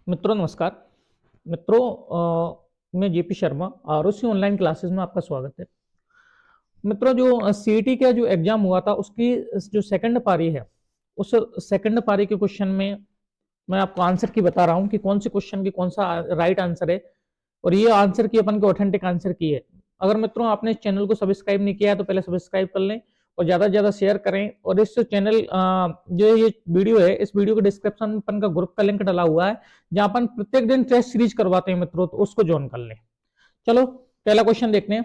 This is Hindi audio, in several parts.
मित्रों नमस्कार। मित्रों मैं जेपी शर्मा और उसी ऑनलाइन क्लासेस में आपका स्वागत है। मित्रों जो सीईटी का जो एग्जाम हुआ था उसकी जो सेकंड पारी है उस सेकंड पारी के क्वेश्चन में मैं आपको आंसर की बता रहा हूं कि कौन से क्वेश्चन की कौन सा राइट आंसर है और ये आंसर की अपन को ऑथेंटिक आंसर की है। अगर मित्रों आपने इस चैनल को सब्सक्राइब नहीं किया है तो पहले सब्सक्राइब कर लें और ज्यादा से ज्यादा शेयर करें। और इस चैनल जो ये वीडियो है इस वीडियो के डिस्क्रिप्शन में अपन का ग्रुप का लिंक डाला हुआ है जहां अपन प्रत्येक दिन टेस्ट सीरीज करवाते हैं मित्रों, तो उसको ज्वाइन कर लें। चलो पहला क्वेश्चन देखते हैं।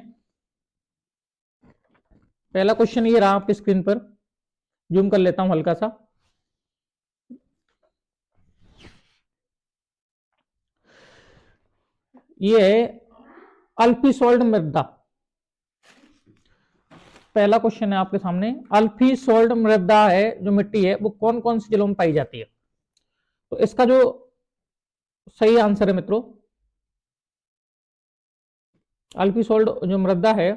पहला क्वेश्चन ये रहा आपकी स्क्रीन पर, जूम कर लेता हूं हल्का सा। ये है अल्फी सोल्ड मृदा। पहला क्वेश्चन है आपके सामने, अल्फी सोल्ड मृदा है जो मिट्टी है वो कौन कौन सी जलों में पाई जाती है। तो इसका जो सही आंसर है मित्रों, अल्फी सोल्ड जो मृदा है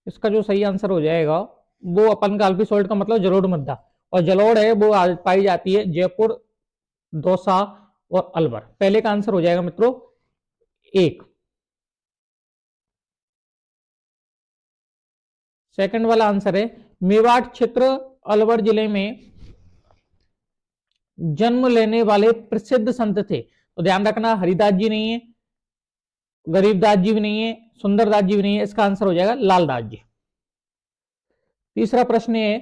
इसका जो सही आंसर हो जाएगा वो अपन का अल्फी सोल्ड का मतलब जलोढ़ मृदा, और जलोढ़ है वो पाई जाती है जयपुर, दौसा और अलवर। पहले का आंसर हो जाएगा मित्रों एक। सेकंड वाला आंसर है मेवाड़ क्षेत्र अलवर जिले में जन्म लेने वाले प्रसिद्ध संत थे। तो ध्यान रखना हरिदास जी नहीं है, गरीबदास जी भी नहीं है, सुंदरदास जी भी नहीं है, इसका आंसर हो जाएगा लालदास जी। तीसरा प्रश्न है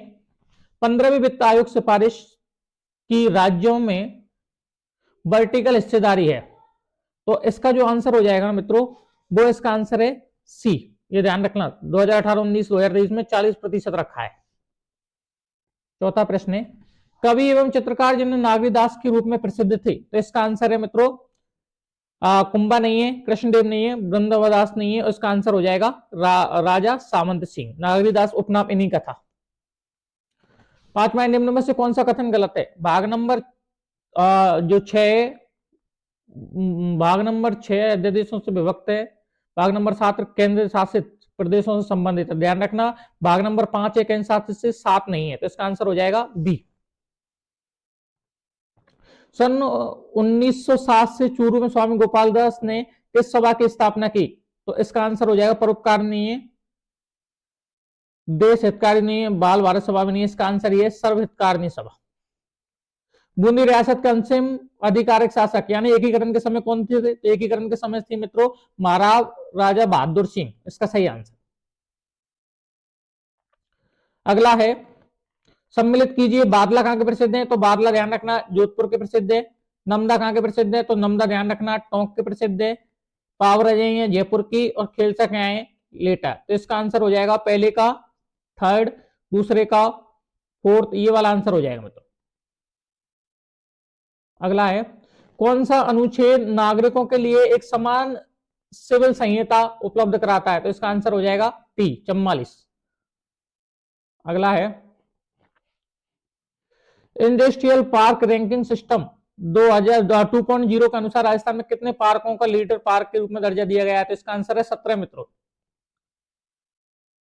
15वीं वित्त आयोग सिफारिश की राज्यों में वर्टिकल हिस्सेदारी है। तो इसका जो आंसर हो जाएगा मित्रों वो इसका आंसर है सी। ये ध्यान रखना 2018-19 2023 में 40% रखा है। चौथा प्रश्न है कवि एवं चित्रकार जिन्हें नागरीदास के रूप में प्रसिद्ध थे। तो इसका आंसर है मित्रों कुंभा नहीं है, कृष्णदेव नहीं है, वृंदावदास नहीं है, उसका आंसर हो जाएगा राजा सामंत सिंह। नागरीदास उपनाम इन्हीं का था। पांचवा निम्न में से कौन सा कथन गलत है। भाग नंबर 6 अध्यादेशों से विभक्त है। भाग नंबर 7 केंद्र शासित प्रदेशों से संबंधित है। ध्यान रखना भाग नंबर 5 है केंद्र शासित से, 7 नहीं है, तो इसका आंसर हो जाएगा बी। सन 1907 से चूरू में स्वामी गोपाल दास ने किस सभा की स्थापना की। तो इसका आंसर हो जाएगा परोपकार नहीं है, देश हितकारी नहीं है, बाल भारत सभा भी नहीं है, इसका आंसर ये सर्व हितकारिणी सभा। बूंदी रियासत के अंतिम आधिकारिक शासक यानी एकीकरण के समय कौन थे। तो एकीकरण के समय थी मित्रों महाराजा बहादुर सिंह, इसका सही आंसर। अगला है सम्मिलित कीजिए बादला कहां के प्रसिद्ध है। तो बादला ध्यान रखना जोधपुर के प्रसिद्ध है। नमदा कहां के प्रसिद्ध है। तो नमदा ध्यान रखना टोंक के प्रसिद्ध है। पावर है जयपुर की, और खेलसा क्या है लेटा। तो इसका आंसर हो जाएगा पहले का थर्ड, दूसरे का फोर्थ, ये वाला आंसर हो जाएगा मित्रों। अगला है कौन सा अनुच्छेद नागरिकों के लिए एक समान सिविल संहिता उपलब्ध कराता है। तो इसका आंसर हो जाएगा टी 44। अगला है इंडस्ट्रियल पार्क रैंकिंग सिस्टम 2.0 के अनुसार राजस्थान में कितने पार्कों का लीडर पार्क के रूप में दर्जा दिया गया है। तो इसका आंसर है 17 मित्रों।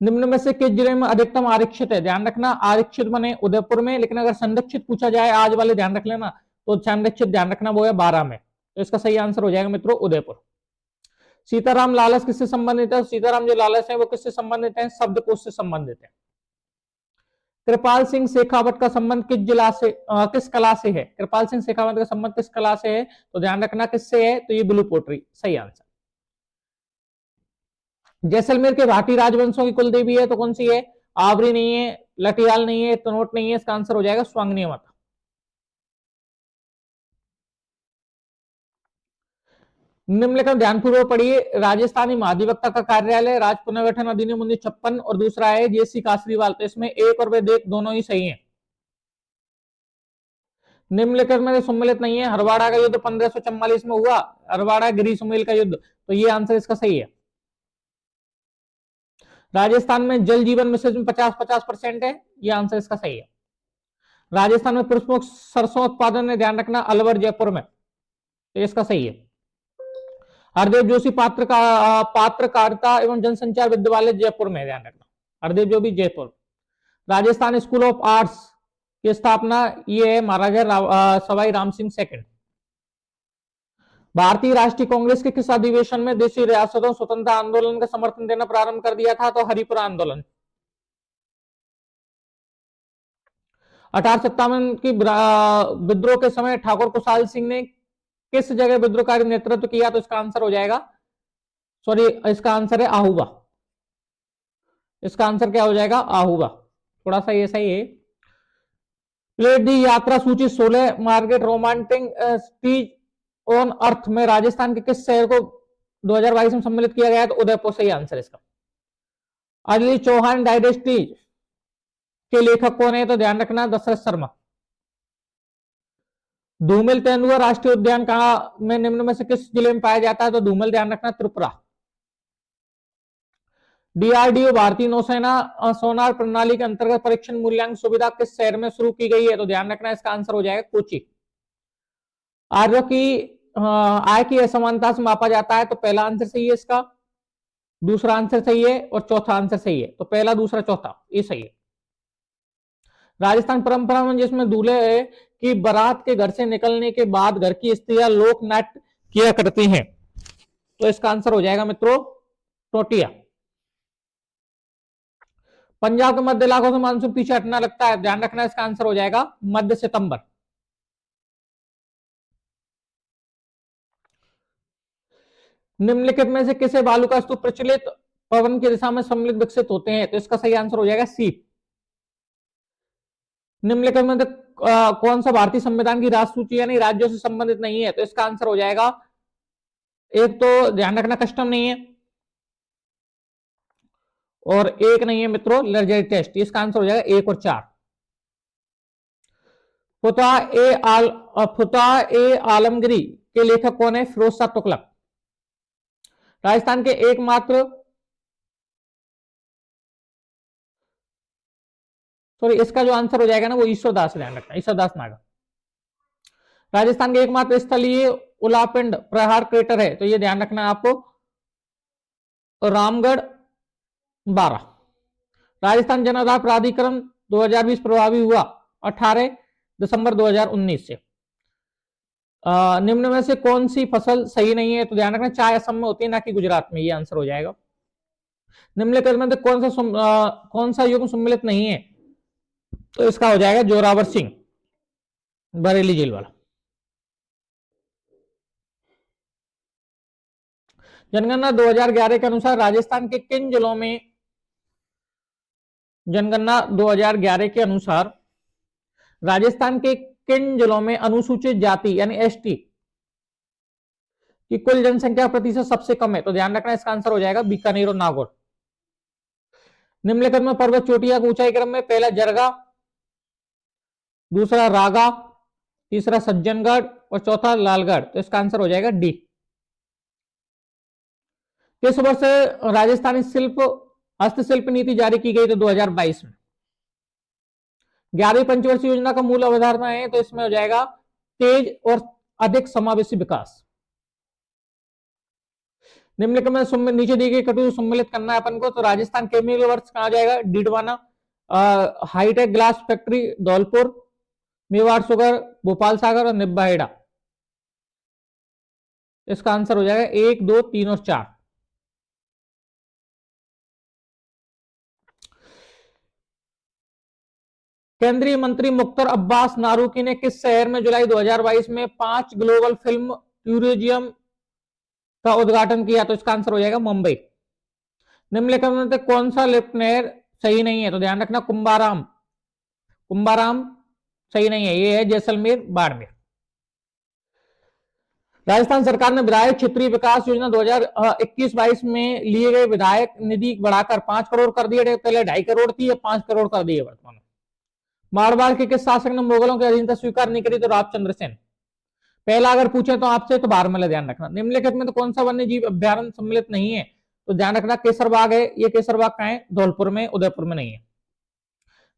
निम्न में से किस जिले में अधिकतम आरक्षित है। ध्यान रखना आरक्षित बने उदयपुर में, लेकिन अगर संरक्षित पूछा जाए आज वाले ध्यान रख लेना, तो संरक्षित ध्यान रखना वो है 12 में। तो इसका सही आंसर हो जाएगा मित्रों उदयपुर। सीताराम लालच किससे संबंधित है। सीताराम जो लालच है वो किससे संबंधित है, शब्दकोश से संबंधित है। कृपाल सिंह शेखावत का संबंध किस जिला से किस कला से है। कृपाल सिंह शेखावत का संबंध किस कला से है। तो ध्यान रखना किससे है, तो ये ब्लू पोट्री, सही आंसर। जैसलमेर के भाटी राजवंशों की कुल देवी है तो कौन सी है। आवरी नहीं है, लटियाल नहीं है, तनोट नहीं है, इसका आंसर हो जाएगा स्वांगनीय माता। निम्नलिखित ध्यानपूर्वक पढ़िए। राजस्थानी महाधिवक्ता का कार्यालय राज्य पुनर्गठन अधिनियम 1956 और दूसरा है जेसी कासरीवाल। तो इसमें एक और वेद एक दोनों ही सही है। निम्नलिखित में सम्मिलित नहीं है। हरवाड़ा का युद्ध 1544 में हुआ, हरवाड़ा गिरी सुमेल का युद्ध, तो ये आंसर इसका सही है। राजस्थान में जल जीवन मिशन में 50-50% है, ये आंसर इसका सही है। राजस्थान में पुष्प सरसों उत्पादन है, ध्यान रखना अलवर जयपुर में, तो इसका सही है। हरदेव जोशी पात्रकारिता एवं जनसंचार विद्यालय जयपुर में, ध्यान रखना हरदेव जो भी Jaipur. Rajasthan school of arts की स्थापना ये है महाराजा सवाई राम सिंह सेकंड। भारतीय राष्ट्रीय कांग्रेस के किस अधिवेशन में देशी रियासतों स्वतंत्रता आंदोलन का समर्थन देना प्रारंभ कर दिया था? तो हरिपुरा आंदोलन। 1857 की विद्रोह के समय ठाकुर कुशाल सिंह ने किस जगह विद्रोहकारी नेतृत्व किया? तो इसका आंसर हो जाएगा, सॉरी, इसका आंसर है आहूबा। इसका आंसर क्या हो जाएगा? आहूबा। थोड़ा सा ये सही है। प्लेट दी यात्रा सूची 16 मार्केट रोमांटिक स्टीज ऑन अर्थ में राजस्थान के किस शहर को 2022 में सम्मिलित किया गया? तो उदयपुर सही आंसर इसका। अगली चौहान डायनेस्टी के लेखक कौन है? तो ध्यान रखना, दशरथ शर्मा। धूमिल तेंदुआ राष्ट्रीय उद्यान कहाँ में निम्न में से किस जिले में पाया जाता है? तो धूमिल, ध्यान रखना, त्रिपुरा। डीआरडीओ भारतीय नौसेना सोनार प्रणाली के अंतर्गत परीक्षण मूल्यांकन सुविधा किस शहर में शुरू की गई है? तो ध्यान रखना, इसका आंसर हो जाएगा कोची। आर्यों की आय की असमानता से मापा जाता है? तो पहला आंसर सही है इसका, दूसरा आंसर सही है और चौथा आंसर सही है। तो पहला, दूसरा, चौथा ये सही है। राजस्थान परंपरा में जिसमें दूल्हे की बारात के घर से निकलने के बाद घर की स्त्रियां लोक नाट्य किया करती हैं, तो इसका आंसर हो जाएगा मित्रों टोटिया। पंजाब के मध्य इलाकों से मानसून पीछे हटना लगता है, ध्यान रखना, इसका आंसर हो जाएगा मध्य सितंबर। निम्नलिखित में से किसे बालू का स्तूप प्रचलित पवन की दिशा में सम्मिलित विकसित होते हैं? तो इसका सही आंसर हो जाएगा सी। निम्नलिखित में कौन सा भारतीय संविधान की राष्ट्र सूची यानी राज्यों से संबंधित नहीं है? तो इसका आंसर हो जाएगा, एक तो ध्यान रखना कस्टम नहीं है और एक नहीं है मित्रों लग्जरी टेस्ट। इसका आंसर हो जाएगा 1 और 4। फुतह ए आलमगिरी के लेखक कौन है? फिरोज शाह तुगलक। राजस्थान के एकमात्र, सॉरी, इसका जो आंसर हो जाएगा ना वो ईश्वरदास, ध्यान रखना, ईश्वरदास नागा। राजस्थान के एकमात्र स्थलीय उलापिंड प्रहार क्रेटर है, तो ये ध्यान रखना आपको, रामगढ़ 12। राजस्थान जन आधार प्राधिकरण 2020 प्रभावी हुआ 18 दिसंबर 2019 से। निम्न में से कौन सी फसल सही नहीं है? तो ध्यान रखना, चाय असम में होती है ना कि गुजरात में, ये आंसर हो जाएगा। निम्नलिखित में कौन सा युग्म सम्मिलित नहीं है? तो इसका हो जाएगा जोरावर सिंह, बरेली जेल वाला। जनगणना 2011 के अनुसार राजस्थान के किन जिलों में, जनगणना 2011 के अनुसार राजस्थान के किन जिलों में अनुसूचित जाति यानी एसटी की कुल जनसंख्या प्रतिशत सबसे कम है? तो ध्यान रखना, इसका आंसर हो जाएगा बीकानेर और नागौर। निम्नलिखित में पर्वत चोटियां का ऊंचाई क्रम में पहला जरगा, दूसरा रागा, तीसरा सज्जनगढ़ और चौथा लालगढ़, तो इसका आंसर हो जाएगा डी। किस वर्ष राजस्थानी शिल्प हस्तशिल्प नीति जारी की गई? तो 2022 में। 11वीं पंचवर्षीय योजना का मूल अवधारणा है, तो इसमें हो जाएगा तेज और अधिक समावेशी विकास। निम्नलिखित में नीचे दी गई कटु सम्मिलित करना है अपन को, तो राजस्थान केमिकल वर्क्स कहा जाएगा Didwana, hi tech glass factory Dholpur, Mewar sugar Bhopal Sagar और निब्बा हेड़ा। इसका आंसर हो जाएगा 1, 2, 3 और 4। केंद्रीय मंत्री मुख्तार अब्बास नारूकी ने किस शहर में जुलाई 2022 में 5 ग्लोबल फिल्म टूरिज्म का उद्घाटन किया? तो इसका आंसर हो जाएगा मुंबई। निम्नलिखित में से कौन सा लिफ्ट नहर सही नहीं है? तो ध्यान रखना, कुंभाराम, कुंभाराम सही नहीं है, ये है जैसलमेर बाड़मेर। राजस्थान सरकार ने विधायक क्षेत्रीय विकास योजना 2021-22 में लिए गए विधायक निधि बढ़ाकर 5 करोड़ कर दिए, पहले 2.5 करोड़ थी, 5 करोड़ कर दिए वर्तमान। मारवाड़ के किस शासक ने मुगलों की अधीनता स्वीकार नहीं करी? तो रामचंद्र सेन। पहला अगर पूछे तो आपसे तो बारमला, ध्यान रखना। निम्नलिखित में तो कौन सा वन्य जीव अभ्यारण्य सम्मिलित नहीं है? तो ध्यान रखना, केसरबाग है, ये केसरबाग कहां है? धौलपुर में, उदयपुर में नहीं है।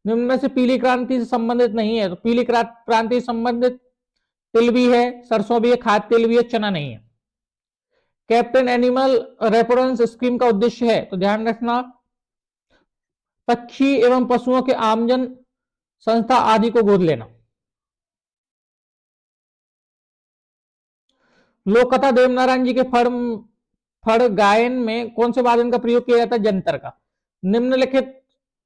निम्न में से पीली क्रांति से संबंधित नहीं है? तो पीली क्रांति से संबंधित तिल भी है, सरसों भी है, खाद्य तेल भी है, चना नहीं है। कैप्टन एनिमल रेफरेंस स्कीम का उद्देश्य है? तो ध्यान रखना, पक्षी एवं पशुओं के आमजन संस्था आदि को गोद लेना। लोककथा देवनारायण जी के फड़ गायन में कौन से वादन का प्रयोग किया जाता है? जंतर का। निम्नलिखित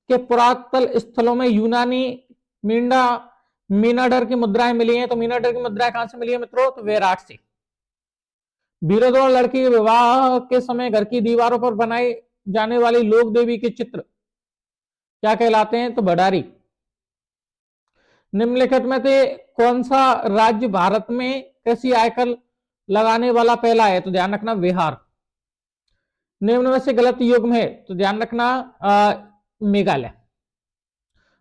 के पुरातन स्थलों में यूनानी मीनाडर की मुद्राएं मिली हैं। तो मीनाडर की मुद्राएं कहां से मिली है मित्रों? तो वैराट से। वीरद्रोह लड़की के विवाह के समय घर की दीवारों पर बनाई जाने वाली लोक देवी के चित्र क्या कहलाते हैं? तो भंडारी। निम्नलिखित में से कौन सा राज्य भारत में कृषि आयकर लगाने वाला पहला है? तो ध्यान रखना बिहार। निम्न में से गलत युग्म है? तो ध्यान रखना मेघालय।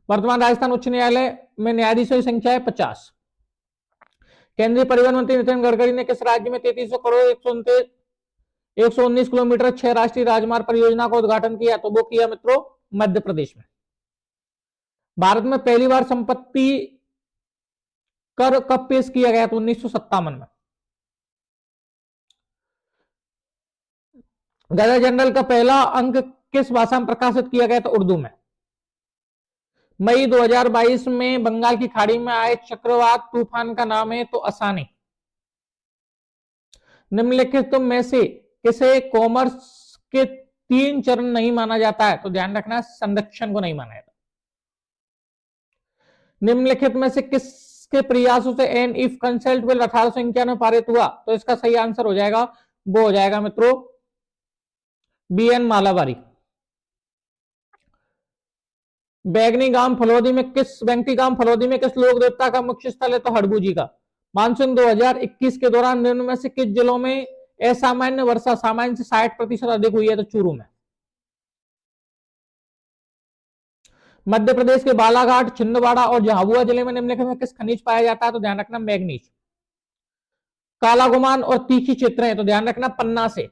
वर्तमान राजस्थान उच्च न्यायालय में न्यायाधीशों की संख्या है 50। केंद्रीय परिवहन मंत्री नितिन गडकरी ने किस राज्य में 3300 करोड़ 119 किलोमीटर 6 राष्ट्रीय राजमार्ग परियोजना का उद्घाटन किया? तो वो किया मित्रों मध्य प्रदेश में। भारत में पहली बार संपत्ति कर कब पेश किया गया? तो 1957 में। गदर जनरल का पहला अंक किस भाषा में प्रकाशित किया गया? तो उर्दू में। मई 2022 में बंगाल की खाड़ी में आए चक्रवात तूफान का नाम है? तो असानी। निम्नलिखित में से किसे कॉमर्स के 3 चरण नहीं माना जाता है? तो ध्यान रखना संरक्षण को नहीं माना जाता। निम्नलिखित में से किसके प्रयासों से एन इफ कंसल्ट बिल 1891 में पारित हुआ? तो इसका सही आंसर हो जाएगा, वो हो जाएगा मित्रों BN मालावारी। बैंगनी गांव फलोदी में किस लोक देवता का मुख्य स्थल है? तो हड़बू जी का। मानसून 2021 के दौरान निम्न में से किस जिलों में असामान्य वर्षा सामान्य से 60% अधिक हुई है? तो चूरू में। मध्य प्रदेश के बालाघाट, छिंदवाड़ा और झाबुआ जिले में निम्नलिखित में किस खनिज पाया जाता है? तो ध्यान रखना मैग्नीज। काला गुमान और तीखी चित्रें? तो ध्यान रखना पन्ना से।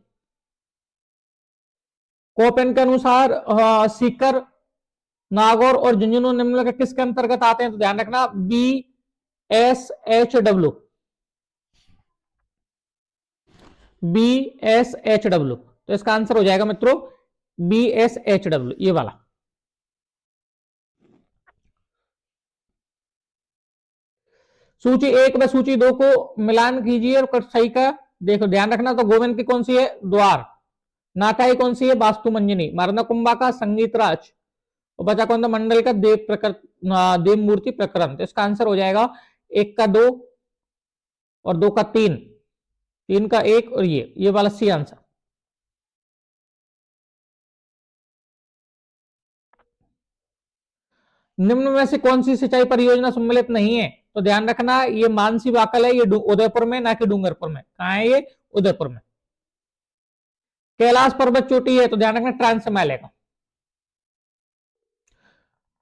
कोपेन के अनुसार सीकर, नागौर और झुंझुनू निम्नलिखित किसके अंतर्गत आते हैं? तो ध्यान रखना BSHW। BSHW। तो इसका आंसर हो जाएगा मित्रों BSHW, ये वाला। सूची 1 व सूची 2 को मिलान कीजिए और सही का देखो। ध्यान रखना तो गोविंद की कौन सी है? द्वार। नाटाई कौन सी है? वास्तु मंजनी। मरनकुंभा का संगीत राज और बचा कौन था? मंडल का देव मूर्ति प्रकरण। तो इसका आंसर हो जाएगा 1 का 2 और 2 का 3, 3 का 1 और ये वाला सी आंसर। निम्न में से कौन सी सिंचाई परियोजना सम्मिलित नहीं है? तो ध्यान रखना ये मानसी वाकल है, ये उदयपुर में, ना कि डूंगरपुर में। कहां है ये? उदयपुर में। कैलाश पर्वत चोटी है? तो ध्यान रखना ट्रांस हिमालय का।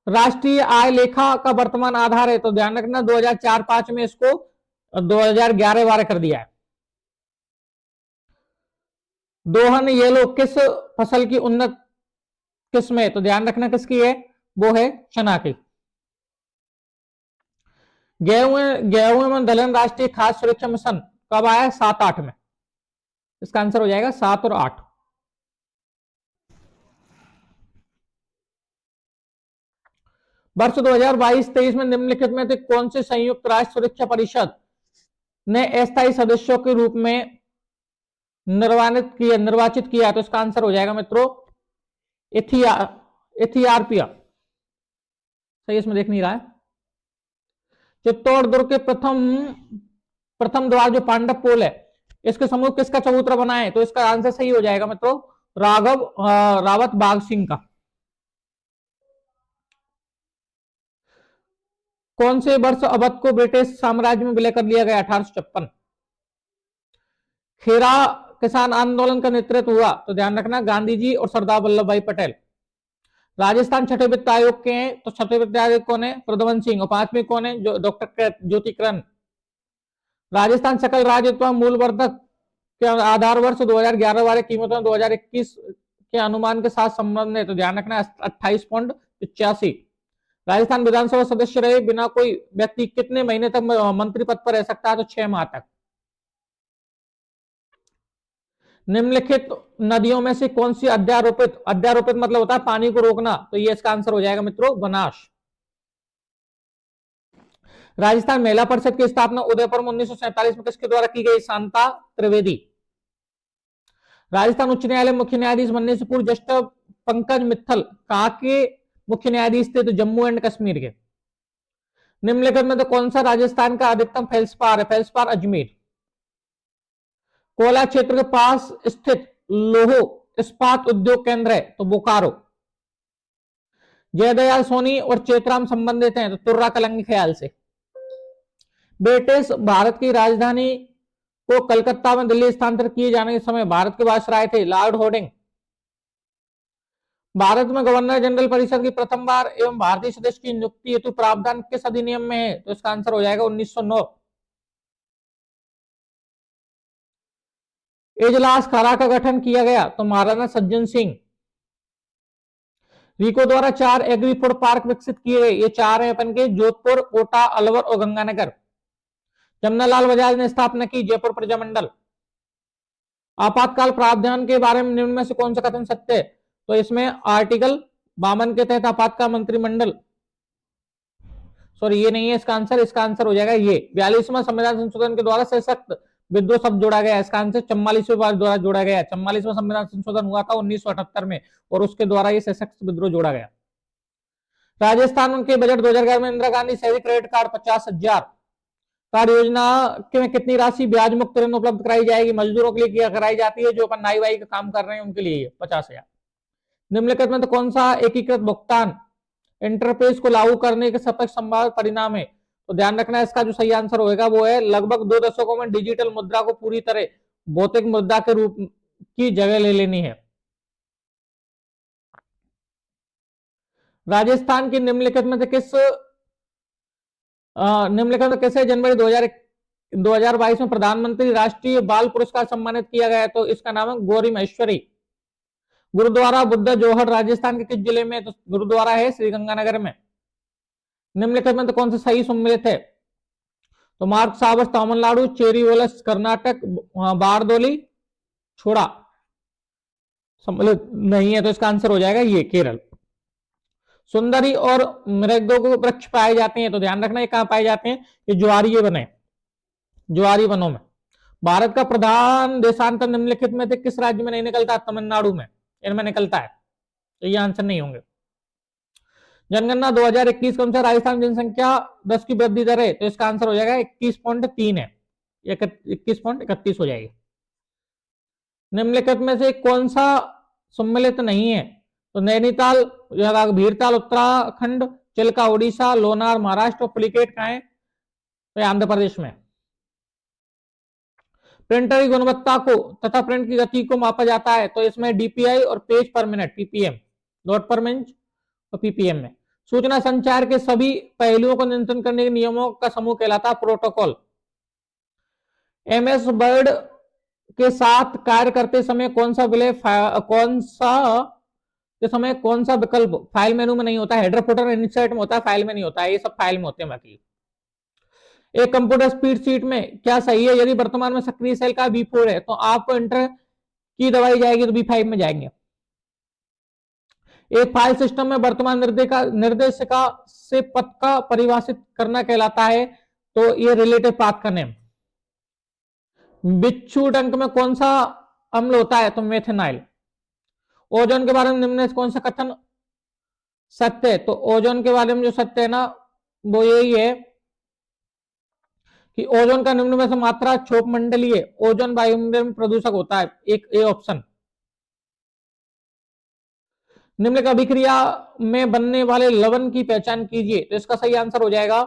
राष्ट्रीय आय लेखा का वर्तमान आधार है? तो ध्यान रखना 2004-5 में इसको 2011-12 कर दिया है। दोहन येलो किस फसल की उन्नत किस्म है? तो ध्यान रखना किसकी है? वो है चना की। गेहूं एवं दलहन राष्ट्रीय खाद्य सुरक्षा मिशन कब आया? 7-8 में। इसका आंसर हो जाएगा 7 और 8। वर्ष 2022-23 में निम्नलिखित में से कौन से संयुक्त राष्ट्र सुरक्षा परिषद ने अस्थायी सदस्यों के रूप में निर्वाचित किया? तो इसका आंसर हो जाएगा मित्रों इथियोपिया। सही, इसमें देख नहीं रहा है। चित्तौड़ दुर्ग के प्रथम द्वार जो पांडव पोल है, इसके समूह किसका चबूतरा बना है? तो इसका आंसर सही हो जाएगा मित्रों रावत बाघ सिंह का। कौन से वर्ष अवध को ब्रिटिश साम्राज्य में विलय कर लिया गया? 1856। खेरा किसान आंदोलन का नेतृत्व हुआ? तो ध्यान रखना गांधी जी और सरदार वल्लभ भाई पटेल। राजस्थान छठे वित्त आयोग के हैं? तो छठे वित्त आयोग कौन है? प्रद्युमन सिंह। और 5वें कौन है? डॉक्टर ज्योति किरण। राजस्थान सकल राजस्व मूल्यवर्धक के आधार वर्ष 2011-12 कीमतों 2021 के अनुमान के साथ संबंध है? तो ध्यान रखना 28.85। राजस्थान विधानसभा सदस्य रहे बिना कोई व्यक्ति कितने महीने तक मंत्री पद पर रह सकता है? तो 6 माह तक। निम्नलिखित नदियों में से कौन सी अध्यारोपित मतलब होता है पानी को रोकना? तो ये इसका आंसर हो जाएगा मित्रों बनास। राजस्थान महिला परिषद की स्थापना उदयपुर में 1947 में किसके द्वारा की गई? शांता त्रिवेदी। राजस्थान उच्च न्यायालय मुख्य न्यायाधीश बनने से पूर्व जस्टिस पंकज मित्तल कहां के मुख्य न्यायाधीश थे? तो जम्मू एंड कश्मीर के। निम्नलिखित में तो कौन सा राजस्थान का अधिकतम फेल्सपार है? फेल्सपार अजमेर। कोयला क्षेत्र के पास स्थित लोहो इस्पात उद्योग केंद्र है? तो बोकारो। जयदयाल सोनी और चेतराम संबंधित हैं? तो तुर्रा कलंगी ख्याल से। ब्रिटिश भारत की राजधानी को कलकत्ता में दिल्ली स्थानांतरित किए जाने के समय भारत के वायसराय थे? Lord Harding. भारत में गवर्नर जनरल परिषद की प्रथम बार एवं भारतीय सदस्य की नियुक्ति हेतु प्रावधान किस अधिनियम में है? तो इसका आंसर हो जाएगा 1909। इजलास खारा का गठन किया गया? तो महाराणा सज्जन सिंह। रीको द्वारा 4 एग्री फूड पार्क विकसित किए गए? ये 4 है अपन के, जोधपुर, कोटा, अलवर और गंगानगर। जमनालाल बजाज ने स्थापना की? जयपुर प्रजामंडल। आपातकाल प्रावधान के बारे में निम्न में से कौन सा कथन सत्य है? तो इसमें आर्टिकल 52 के तहत आपातकाल मंत्रिमंडल, सॉरी ये नहीं है इसका आंसर, इसका आंसर हो जाएगा ये 42वां संविधान संशोधन के द्वारा सशक्त विद्रोह शब्द जोड़ा गया। इसका आंसर 44वें बार द्वारा जोड़ा गया। 44वां संविधान संशोधन हुआ था 1978 में और उसके द्वारा ये सशक्त विद्रोह जोड़ा गया। राजस्थान के बजट 2011 में इंदिरा गांधी शहरी क्रेडिट कार्ड 50,000 कार्ड योजना में कितनी राशि ब्याज मुक्त ऋण उपलब्ध कराई जाएगी? मजदूरों के लिए कराई जाती है, जो अपन नाई वाई का काम कर रहे हैं उनके लिए 50,000। निम्नलिखित में तो कौन सा एकीकृत भुगतान इंटरफेस को लागू करने के सतत संभावित परिणाम है? तो ध्यान रखना इसका जो सही आंसर होगा वो है लगभग 2 दशकों में डिजिटल मुद्रा को पूरी तरह भौतिक मुद्रा के रूप की जगह ले लेनी है। राजस्थान की निम्नलिखित में से किसे जनवरी 2022 में प्रधानमंत्री राष्ट्रीय बाल पुरस्कार सम्मानित किया गया? तो इसका नाम है गौरी महेश्वरी। गुरुद्वारा बुद्ध जोहर राजस्थान के किस जिले में? तो गुरुद्वारा है श्रीगंगानगर में। निम्नलिखित में तो कौन सा सही सम्मिलित है? तो मार्ग साबस तमिलनाडु, चेरीवलस कर्नाटक, बारदोली छोड़ा सम्मिलित नहीं है, तो इसका आंसर हो जाएगा ये केरल। सुंदरी और मृगो वृक्ष पाए जाते हैं? तो ध्यान रखना ये कहां पाए जाते हैं? ये ज्वारीय बने, ज्वारी वनों में। भारत का प्रधान देशांतर निम्नलिखित में से किस राज्य में नहीं निकलता? तमिलनाडु में इनमें निकलता है, तो ये आंसर नहीं होंगे। जनगणना 2021 के अनुसार राजस्थान जनसंख्या 10 की वृद्धि दर है? तो इसका आंसर हो जाएगा 21.3 है, 21.31 हो जाएगी। निम्नलिखित में से कौन सा सम्मिलित नहीं है? तो नैनीताल, भीरताल उत्तराखंड, चिल्का उड़ीसा, लोनार महाराष्ट्र, पुलिकेट कहां है? तो आंध्र प्रदेश में। प्रिंटर की गुणवत्ता को तथा प्रिंट की गति को मापा जाता है? तो इसमें डीपीआई और पेज पर मिनट पीपीएम, डॉट पर मिनट और पीपीएम में। सूचना संचार के सभी पहलुओं को नियंत्रण करने के नियमों का समूह कहलाता है प्रोटोकॉल। एमएस वर्ड के साथ कार्य करते समय कौन सा विकल्प फाइल मेनू में नहीं होता? हेडर फुटर इंसर्ट में होता है, फाइल में नहीं होता है। ये सब फाइल में होते हैं। बाकी एक कंप्यूटर स्पीड शीट में क्या सही है? यदि वर्तमान में सक्रिय सेल का B4 है तो आपको एंटर की दबाई जाएगी तो B5 में जाएंगे। एक फाइल सिस्टम में वर्तमान निर्देशिका से पथ का परिभाषित करना कहलाता है? तो ये रिलेटिव पाथ का नेम। बिच्छू डंक में कौन सा अम्ल होता है? तो मेथेनाइल। ओजोन के बारे में निम्न कौन सा कथन सत्य है? तो ओजोन के बारे में जो सत्य है ना वो यही है कि ओजोन का निम्न में से मात्रा क्षोभ मंडलीय ओजोन वायुमंडल में प्रदूषक होता है। एक ए ऑप्शन। निम्न का अभिक्रिया में बनने वाले लवण की पहचान कीजिए? तो इसका सही आंसर हो जाएगा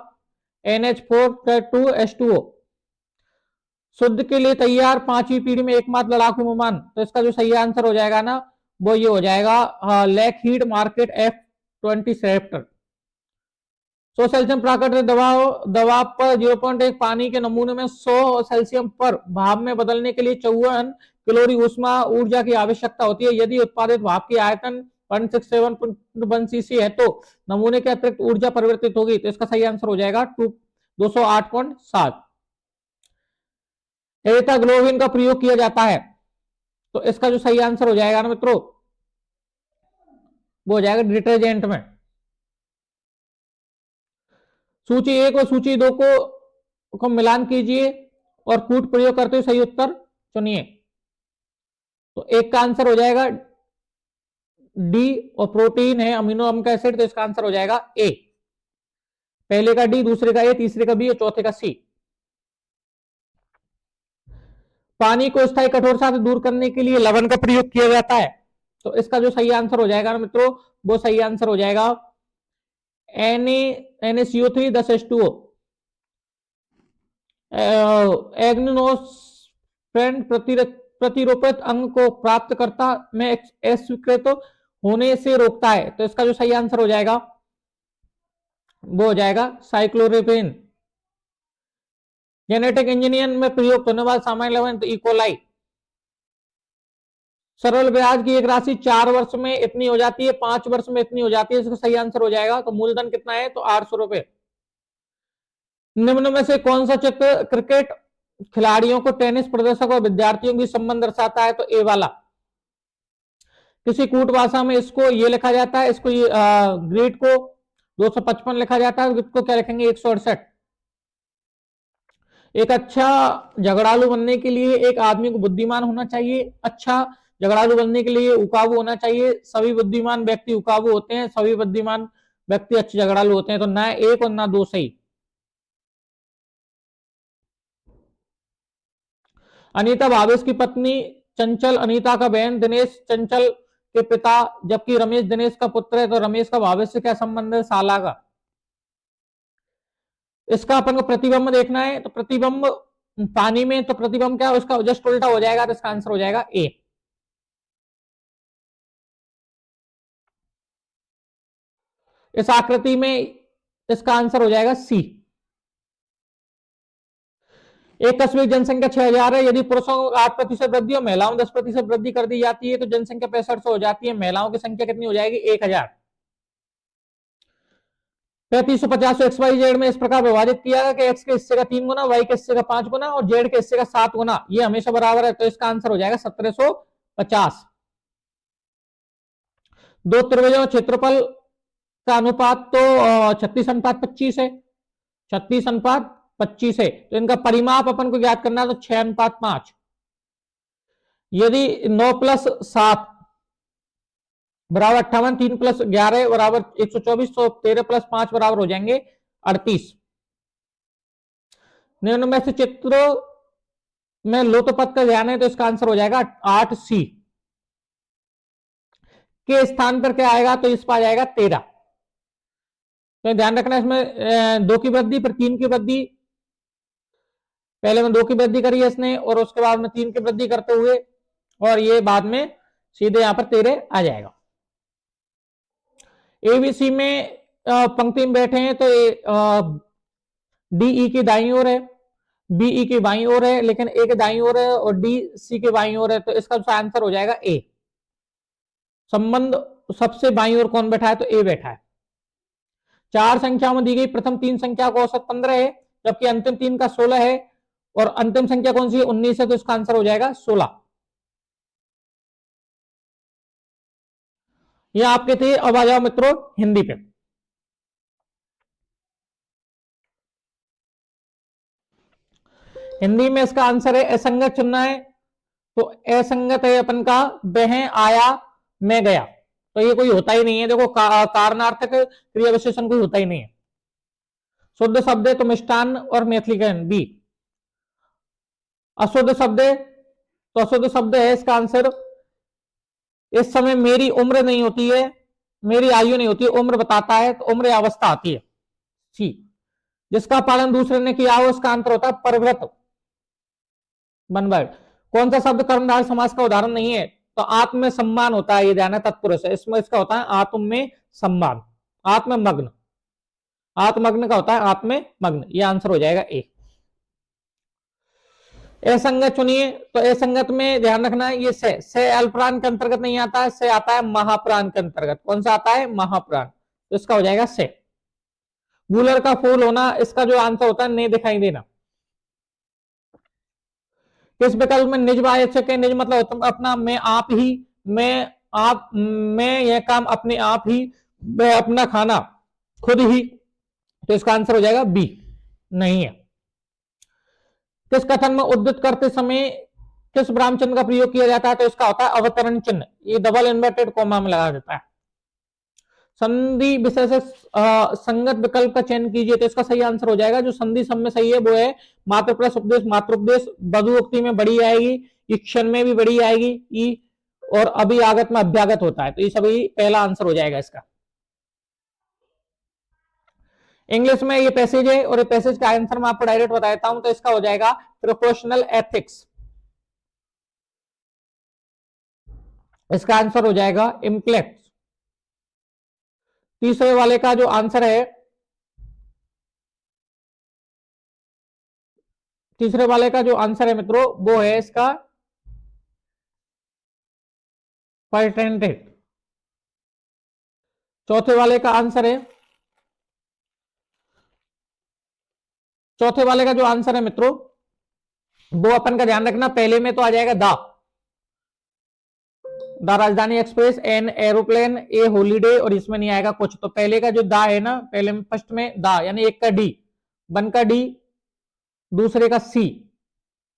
NH4 2H2O। शुद्ध के लिए तैयार 5वीं पीढ़ी में एकमात्र लड़ाकू विमान? तो इसका जो सही आंसर हो जाएगा ना वो ये हो जाएगा लैकहीड मार्केट F-20 रैप्टर। 100 सेल्सियस प्राकृतिक दबाव पर 0.1 पानी के नमूने में 100 सेल्सियस पर भाप में बदलने के लिए 54 कैलोरी ऊष्मा ऊर्जा की आवश्यकता होती है। यदि उत्पादित भाप की आयतन 167.1 सीसी है तो नमूने के अतिरिक्त ऊर्जा परिवर्तित होगी? तो इसका सही आंसर हो जाएगा 208.7। एथाग्लोविन का प्रयोग किया जाता है? तो इसका जो सही आंसर हो जाएगा ना मित्रों वो हो जाएगा डिटर्जेंट में। सूची 1 और सूची 2 को मिलान कीजिए और कूट प्रयोग करते हुए सही उत्तर चुनिए। तो एक का आंसर हो जाएगा डी, और प्रोटीन है अमीनो अम्ल का एसिड, तो इसका आंसर हो जाएगा ए। पहले का डी, दूसरे का ए, तीसरे का बी और चौथे का सी। पानी को स्थायी कठोरता से दूर करने के लिए लवण का प्रयोग किया जाता है, तो इसका जो सही आंसर हो जाएगा ना मित्रों, वो सही आंसर हो जाएगा NaCO3 10H2O। एग्नोस्फ्रेंड प्रतिरोपित अंग को प्राप्तकर्ता में अस्वीकृत होने से रोकता है, तो इसका जो सही आंसर हो जाएगा वो हो जाएगा साइक्लोरोपेन। जेनेटिक इंजीनियरिंग में प्रयोग होने वाला सामान्य लवण तो इकोलाई। सरल ब्याज की एक राशि 4 वर्ष में इतनी हो जाती है, 5 वर्ष में इतनी हो जाती है, इसका सही आंसर हो जाएगा तो मूलधन कितना है, तो 800 रुपए। निम्न में से कौन सा चित्र क्रिकेट खिलाड़ियों को टेनिस प्रदर्शक और विद्यार्थियों की संबंध दर्शाता है, तो ए वाला। किसी कूट भाषा में इसको ये लिखा जाता है, इसको ग्रेड को 255 लिखा जाता है, इसको क्या लिखेंगे 168। एक अच्छा झगड़ालू बनने के लिए एक आदमी को बुद्धिमान होना चाहिए, अच्छा झगड़ालू बनने के लिए उकाबू होना चाहिए। सभी बुद्धिमान व्यक्ति उकाबू होते हैं, सभी बुद्धिमान व्यक्ति अच्छे झगड़ालू होते हैं, तो ना एक और ना दो सही। अनीता भावेश की पत्नी चंचल अनीता का बहन दिनेश चंचल के पिता, जबकि रमेश दिनेश का पुत्र है, तो रमेश का भावेश से क्या संबंध है, साला का। इसका अपन को प्रतिबिंब देखना है, तो प्रतिबिंब पानी में, तो प्रतिबिंब क्या है उसका जस्ट उल्टा हो जाएगा, तो इसका आंसर हो जाएगा ए। इस आकृति में इसका आंसर हो जाएगा सी। एक कस्बे की जनसंख्या 6000 है, यदि पुरुषों को 8% वृद्धि और महिलाओं में 10% वृद्धि कर दी जाती है, तो जनसंख्या 6500 हो जाती है, महिलाओं की संख्या कितनी हो जाएगी 1000। 3550 XYZ में इस प्रकार विभाजित किया गया कि एक्स के हिस्से का 3 गुना, वाई के हिस्से का 5 गुना और जेड के हिस्से का 7 गुना, ये हमेशा बराबर है, तो इसका आंसर हो जाएगा 1750। दो त्रिभुजों क्षेत्रफल का अनुपात तो 36:25 है, 36:25 है, तो इनका परिमाप अपन को ज्ञात करना है, तो 6:5। यदि 9 + 7 बराबर 58, 3 + 11 बराबर 124, तो 13 + 5 बराबर हो जाएंगे 38। निम्न में से चित्रों में लोतपद का ध्यान है, तो इसका आंसर हो जाएगा 8C। के स्थान पर क्या आएगा, तो इस पर आ जाएगा 13। तो ध्यान रखना इसमें 2 की वृद्धि पर 3 की वृद्धि, पहले में 2 की वृद्धि करी है इसने और उसके बाद में 3 की वृद्धि करते हुए, और ये बाद में सीधे यहां पर 13 आ जाएगा। एबीसी में पंक्ति में बैठे हैं, तो डीई की दाईं ओर है, बीई की बाईं ओर है, लेकिन ए के दाईं ओर है और डी सी के बाईं ओर है, तो इसका आंसर हो जाएगा ए। संबंध सबसे बाईं ओर कौन बैठा है, तो ए बैठा है। 4 संख्याओं में दी गई प्रथम 3 संख्या का औसत 15 है, जबकि अंतिम 3 का 16 है, और अंतिम संख्या कौन सी है 19 है, तो इसका आंसर हो जाएगा 16। ये आपके थे। अब आ जाओ मित्रों हिंदी पे। हिंदी में इसका आंसर है असंगत चुनना है, तो असंगत है अपन का वह आया मैं गया, तो ये कोई होता ही नहीं है। देखो कारणार्थक क्रिया विशेषण कोई होता ही नहीं है। शुद्ध शब्द है तो मिष्टान और मैथिलीकरण बी। अशुद्ध शब्द है तो अशुद्ध शब्द है इसका आंसर। इस समय मेरी उम्र नहीं होती है, मेरी आयु नहीं होती है, उम्र बताता है, तो उम्र अवस्था आती है सी। जिसका पालन दूसरे ने किया हो उसका आंसर होता है परव्रत बनवर्ड। कौन सा शब्द कर्मधारय समास का उदाहरण नहीं है, तो आत्म में सम्मान होता है, ये ध्यान है तत्पुरुष है, इसमें इसका होता है आत्म में सम्मान, आत्ममग्न, आत्मग्न का होता है आत्ममग्न, ये आंसर हो जाएगा ए। असंगत चुनिए, तो असंगत में ध्यान रखना है ये से अल्पप्राण के अंतर्गत नहीं आता है, से आता है महाप्राण के अंतर्गत। कौन सा आता है महाप्राण, तो इसका हो जाएगा से। गूलर का फूल होना, इसका जो आंसर होता है नहीं दिखाई देना। किस विकल्प में निजवाचक है, निज मतलब अपना, मैं आप ही, मैं आप, मैं यह काम अपने आप ही, मैं अपना खाना खुद ही, तो इसका आंसर हो जाएगा बी, नहीं है। किस कथन में उद्धृत करते समय किस ब्राह्मचंद का प्रयोग किया जाता है? तो इसका होता है अवतरण चिन्ह, ये डबल इन्वर्टेड कोमा में लगा देता है। संधि विषय से संगत विकल्प का चयन कीजिए, तो इसका सही आंसर हो जाएगा जो संधि सब में सही है वो है मात्र प्लस उपदेश मातृपदेश, बहुउक्ति में बड़ी आएगी, इक्षण में भी बड़ी आएगी ई, और अभी आगत में अभ्यागत होता है, तो ये सभी पहला आंसर हो जाएगा इसका। इंग्लिश में ये पैसेज है और ये पैसेज का आंसर मैं आपको डायरेक्ट बता देता हूं, तो इसका हो जाएगा प्रोपोर्शनल एथिक्स, इसका आंसर हो जाएगा इम्प्लेक्स। तीसरे वाले का जो आंसर है, तीसरे वाले का जो आंसर है मित्रों वो है इसका परटेंटेड। चौथे वाले का आंसर है, चौथे वाले का जो आंसर है मित्रों वो अपन का ध्यान रखना, पहले में तो आ जाएगा द राजधानी express, an aeroplane, A holiday, और इसमें नहीं आएगा कुछ, तो पहले का जो दा है ना, पहले में फर्स्ट में दा यानी एक का डी, वन का डी, दूसरे का सी,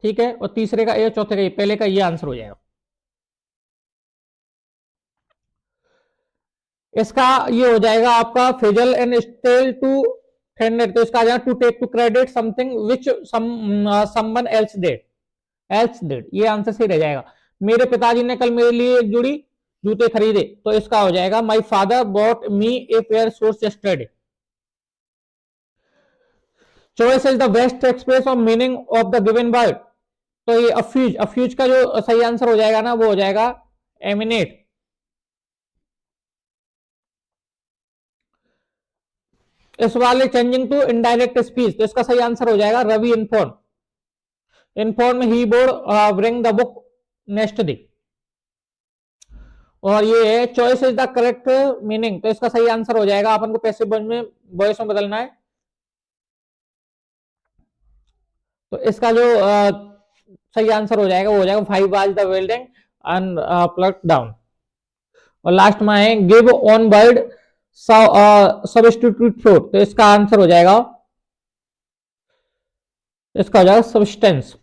ठीक है, और तीसरे का ए, चौथे का ए, पहले का ये आंसर हो जाएगा। इसका ये हो जाएगा आपका फेजल एंड स्टेल टू फ्रेंडेड, तो इसका आ जाएगा to take to credit something which someone else did, ये आंसर सही रह जाएगा। मेरे पिताजी ने कल मेरे लिए एक जोड़ी जूते खरीदे, तो इसका हो जाएगा my father bot me a pair shoes yesterday. Choice is the best express of meaning of the given word, तो ये अफ्यूज, अफ्यूज का जो सही आंसर हो जाएगा ना वो हो जाएगा एमिनेट। इस वाले चेंजिंग टू इनडायरेक्ट स्पीच, तो इसका सही आंसर हो जाएगा Ravi inform, inform he board bring the book next day, और ये है choice is the correct meaning, तो इसका सही आंसर हो जाएगा, अपन को पैसिव वॉइस में वॉइस में बदलना है, तो इसका जो सही आंसर हो जाएगा वो हो जाएगा 5 was the building and plug down, और लास्ट में है give on word substitute fruit, तो इसका आंसर हो जाएगा, इसका हो जाएगा सब्सटेंस।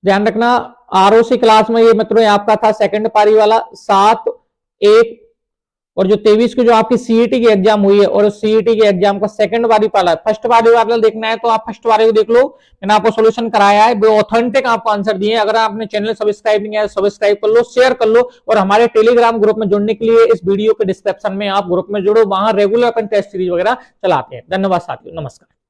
ध्यान रखना आरओसी क्लास में ये मित्रों आपका था सेकंड पारी वाला 7-1, और जो 23 की जो आपकी सीईटी की एग्जाम हुई है और सीईटी के एग्जाम का सेकंड पारी वाला, फर्स्ट पारी वाला देखना है तो आप फर्स्ट पारी को देख लो, मैंने आपको सॉल्यूशन कराया है, वो ऑथेंटिक आपको आंसर दिए। अगर आपने चैनल सब्सक्राइब नहीं किया सब्सक्राइब कर लो, शेयर कर लो, और हमारे टेलीग्राम ग्रुप में जुड़ने के लिए इस वीडियो के डिस्क्रिप्शन में आप ग्रुप में जुड़ो, वहां रेगुलर अपन टेस्ट सीरीज वगैरह चलाते हैं। धन्यवाद साथियों, नमस्कार।